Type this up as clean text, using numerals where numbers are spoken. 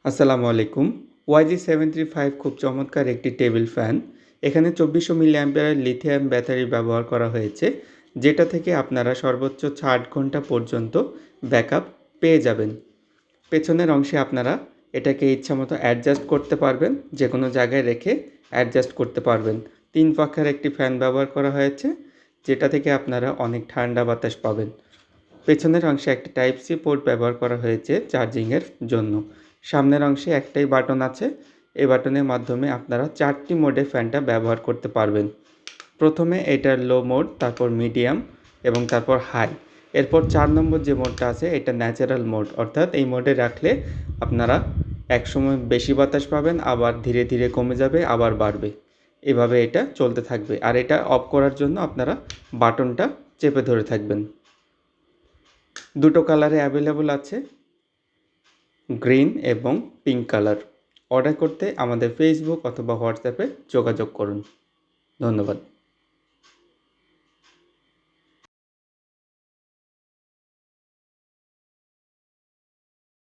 আসসালামু আলাইকুম। YG735 খুব চমৎকার একটি টেবিল ফ্যান। এখানে 2400 মিলিঅ্যাম্পিয়ারের লিথিয়াম ব্যাটারি ব্যবহার করা হয়েছে, যেটা থেকে আপনারা সর্বোচ্চ ৬০ ঘন্টা পর্যন্ত ব্যাকআপ পেয়ে যাবেন। পেছনের অংশে আপনারা এটাকে ইচ্ছামতো অ্যাডজাস্ট করতে পারবেন, যেকোনো জায়গায় রেখে অ্যাডজাস্ট করতে পারবেন। ৩ পাখার একটি ফ্যান ব্যবহার করা হয়েছে, যেটা থেকে আপনারা অনেক ঠান্ডা বাতাস পাবেন। পেছনের অংশে একটি টাইপ সি পোর্ট ব্যবহার করা হয়েছে চার্জিংয়ের জন্য। সামনের অংশে একটাই বাটন আছে। এই বাটনের মাধ্যমে আপনারা ৪টি মোডে ফ্যানটা ব্যবহার করতে পারবেন। প্রথমে এটার লো মোড, তারপর মিডিয়াম এবং তারপর হাই। এরপর ৪ নম্বর যে মোডটা আছে এটা ন্যাচারাল মোড, অর্থাৎ এই মোডে রাখলে আপনারা একসময় বেশি বাতাস পাবেন, আবার ধীরে ধীরে কমে যাবে, আবার বাড়বে। এভাবে এটা চলতে থাকবে। আর এটা অফ করার জন্য আপনারা বাটনটা চেপে ধরে থাকবেন। দুটো কালারে অ্যাভেলেবল আছে, গ্রিন এবং পিঙ্ক কালার। অর্ডার করতে আমাদের ফেসবুক অথবা হোয়াটসঅ্যাপে যোগাযোগ করুন। ধন্যবাদ।